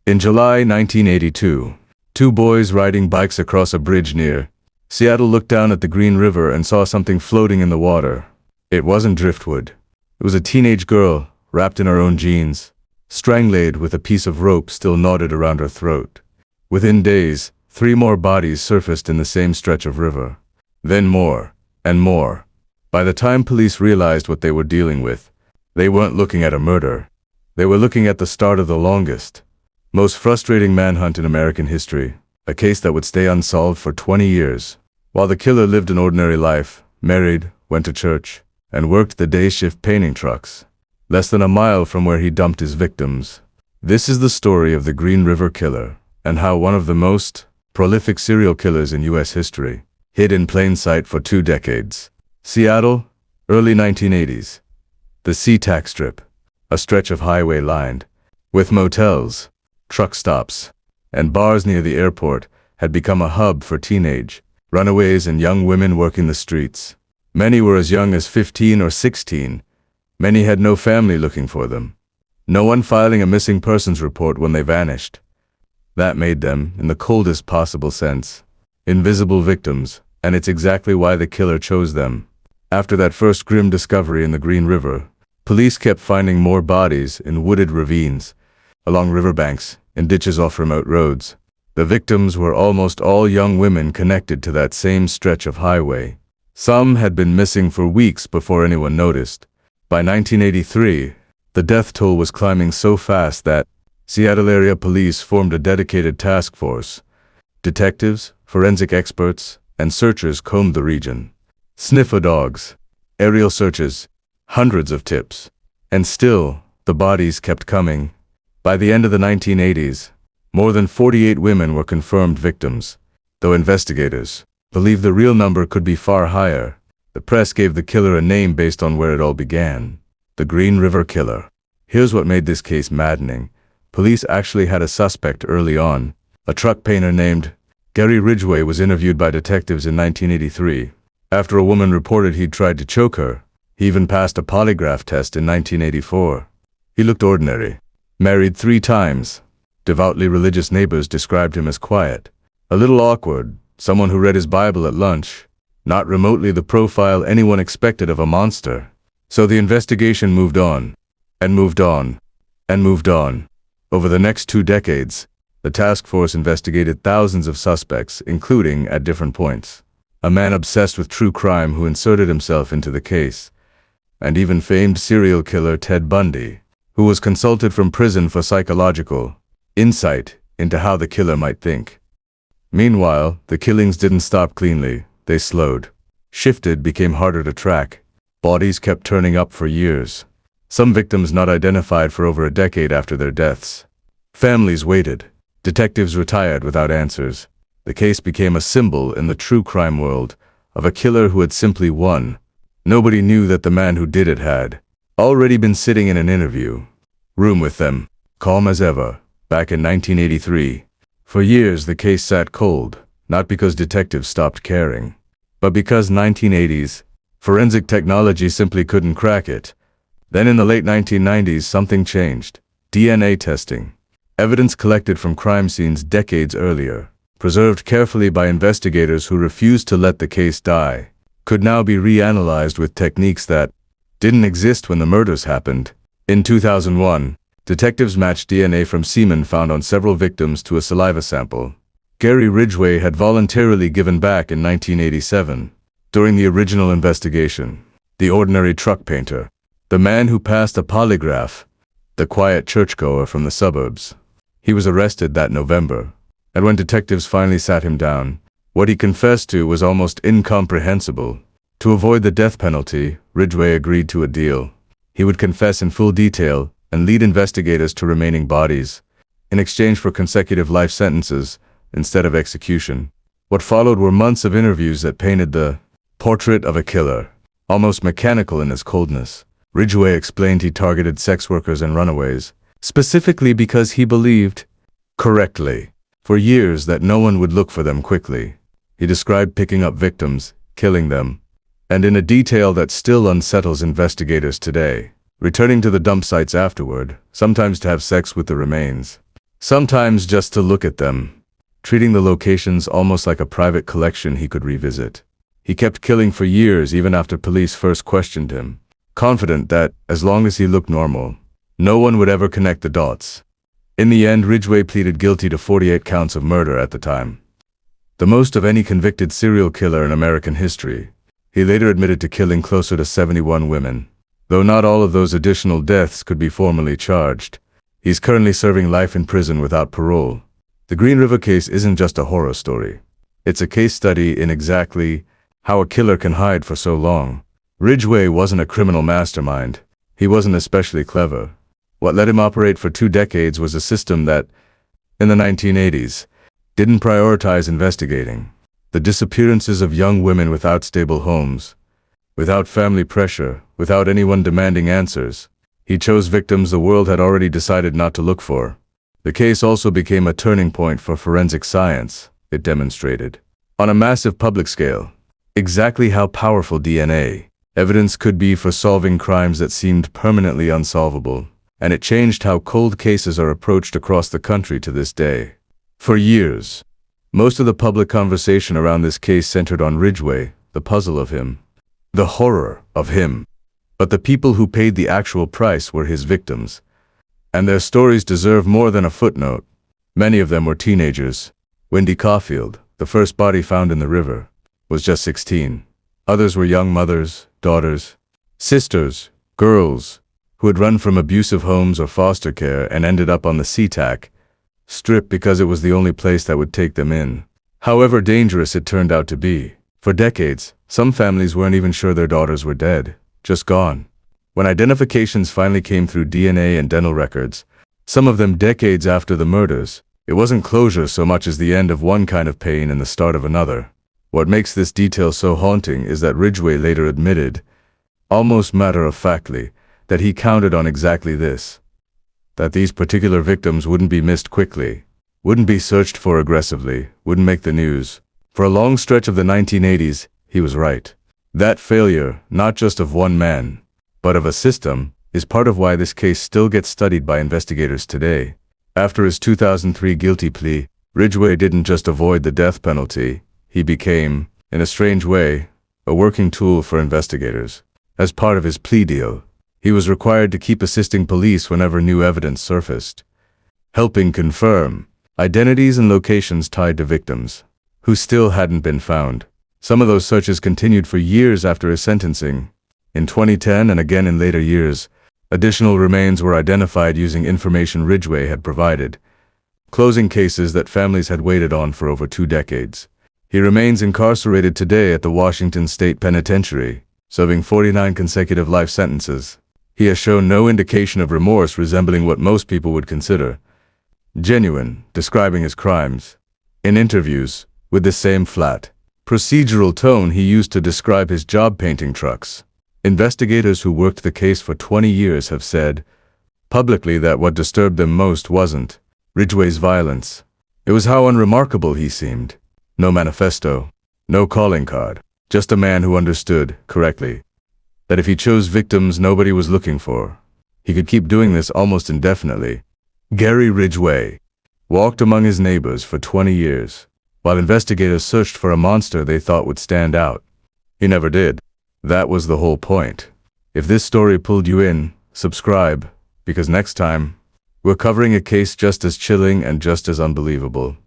In July 1982, two boys riding bikes across a bridge near Seattle looked down at the Green River and saw something floating in the water. It wasn't driftwood. It was a teenage girl, wrapped in her own jeans, strangled with a piece of rope still knotted around her throat. Within days, 3 more bodies surfaced in the same stretch of river. Then more, and more. By the time police realized what they were dealing with, they weren't looking at a murder. They were looking at the start of the longest, most frustrating manhunt in American history, a case that would stay unsolved for 20 years. While the killer lived an ordinary life, married, went to church, and worked the day shift painting trucks, less than a mile from where he dumped his victims. This is the story of the Green River Killer, and how one of the most prolific serial killers in U.S. history hid in plain sight for 2 decades. Seattle, early 1980s. The SeaTac Strip, a stretch of highway lined with motels, truck stops, and bars near the airport, had become a hub for teenage runaways and young women working the streets. Many were as young as 15 or 16. Many had no family looking for them. No one filing a missing persons report when they vanished. That made them, in the coldest possible sense, invisible victims, and it's exactly why the killer chose them. After that first grim discovery in the Green River, police kept finding more bodies in wooded ravines, along riverbanks, in ditches off remote roads. The victims were almost all young women connected to that same stretch of highway. Some had been missing for weeks before anyone noticed. By 1983, the death toll was climbing so fast that Seattle area police formed a dedicated task force. Detectives, forensic experts, and searchers combed the region. Sniffer dogs, aerial searches, hundreds of tips. And still, the bodies kept coming. By the end of the 1980s, more than 48 women were confirmed victims, though investigators believe the real number could be far higher. The press gave the killer a name based on where it all began: the Green River Killer. Here's what made this case maddening. Police actually had a suspect early on. A truck painter named Gary Ridgway was interviewed by detectives in 1983. After a woman reported he'd tried to choke her, he even passed a polygraph test in 1984. He looked ordinary. Married 3 times. Devoutly religious neighbors described him as quiet, a little awkward, someone who read his Bible at lunch. Not remotely the profile anyone expected of a monster. So the investigation moved on, and moved on, and moved on. Over the next 2 decades, the task force investigated thousands of suspects, including, at different points, a man obsessed with true crime who inserted himself into the case, and even famed serial killer Ted Bundy, who was consulted from prison for psychological insight into how the killer might think. Meanwhile, the killings didn't stop cleanly. They slowed, shifted, became harder to track. Bodies kept turning up for years. Some victims not identified for over a decade after their deaths. Families waited. Detectives retired without answers. The case became a symbol in the true crime world of a killer who had simply won. Nobody knew that the man who did it had already been sitting in an interview room with them, calm as ever, back in 1983. For years the case sat cold, not because detectives stopped caring, but because 1980s forensic technology simply couldn't crack it. Then in the late 1990s something changed. DNA testing. Evidence collected from crime scenes decades earlier, preserved carefully by investigators who refused to let the case die, could now be reanalyzed with techniques that didn't exist when the murders happened. In 2001, detectives matched DNA from semen found on several victims to a saliva sample. Gary Ridgway had voluntarily given back in 1987. During the original investigation, the ordinary truck painter, the man who passed a polygraph, the quiet churchgoer from the suburbs, he was arrested that November. And when detectives finally sat him down, what he confessed to was almost incomprehensible. To avoid the death penalty, Ridgway agreed to a deal. He would confess in full detail and lead investigators to remaining bodies, in exchange for consecutive life sentences instead of execution. What followed were months of interviews that painted the portrait of a killer, almost mechanical in his coldness. Ridgway explained he targeted sex workers and runaways, specifically because he believed, correctly, for years that no one would look for them quickly. He described picking up victims, killing them, and in a detail that still unsettles investigators today, returning to the dump sites afterward, sometimes to have sex with the remains. sometimes just to look at them, treating the locations almost like a private collection he could revisit. He kept killing for years even after police first questioned him, confident that, as long as he looked normal, no one would ever connect the dots. In the end, Ridgway pleaded guilty to 48 counts of murder at the time, the most of any convicted serial killer in American history. He later admitted to killing closer to 71 women. Though not all of those additional deaths could be formally charged, he's currently serving life in prison without parole. The Green River case isn't just a horror story. It's a case study in exactly how a killer can hide for so long. Ridgway wasn't a criminal mastermind. He wasn't especially clever. What let him operate for 2 decades was a system that, in the 1980s, didn't prioritize investigating. The disappearances of young women without stable homes, without family pressure, without anyone demanding answers. He chose victims the world had already decided not to look for. The case also became a turning point for forensic science. It demonstrated, on a massive public scale, exactly how powerful DNA evidence could be for solving crimes that seemed permanently unsolvable. And it changed how cold cases are approached across the country to this day. For years, most of the public conversation around this case centered on Ridgway, the puzzle of him, the horror of him. But the people who paid the actual price were his victims, and their stories deserve more than a footnote. Many of them were teenagers. Wendy Caulfield, the first body found in the river, was just 16. Others were young mothers, daughters, sisters, girls, who had run from abusive homes or foster care and ended up on the SeaTac Strip because it was the only place that would take them in. However dangerous it turned out to be. For decades, some families weren't even sure their daughters were dead, just gone. When identifications finally came through DNA and dental records, some of them decades after the murders, it wasn't closure so much as the end of one kind of pain and the start of another. What makes this detail so haunting is that Ridgway later admitted, almost matter-of-factly, that he counted on exactly this. That these particular victims wouldn't be missed quickly, wouldn't be searched for aggressively, wouldn't make the news. For a long stretch of the 1980s, he was right. That failure, not just of one man, but of a system, is part of why this case still gets studied by investigators today. After his 2003 guilty plea, Ridgway didn't just avoid the death penalty, he became, in a strange way, a working tool for investigators. As part of his plea deal, he was required to keep assisting police whenever new evidence surfaced, helping confirm identities and locations tied to victims who still hadn't been found. Some of those searches continued for years after his sentencing. In 2010 and again in later years, additional remains were identified using information Ridgway had provided, closing cases that families had waited on for over 2 decades. He remains incarcerated today at the Washington State Penitentiary, serving 49 consecutive life sentences. He has shown no indication of remorse resembling what most people would consider genuine, describing his crimes, in interviews, with the same flat, procedural tone he used to describe his job painting trucks. Investigators who worked the case for 20 years have said, publicly, that what disturbed them most wasn't Ridgway's violence. It was how unremarkable he seemed. No manifesto, no calling card, just a man who understood, correctly, that if he chose victims nobody was looking for, he could keep doing this almost indefinitely. Gary Ridgway walked among his neighbors for 20 years, while investigators searched for a monster they thought would stand out. He never did. That was the whole point. If this story pulled you in, subscribe, because next time, we're covering a case just as chilling and just as unbelievable.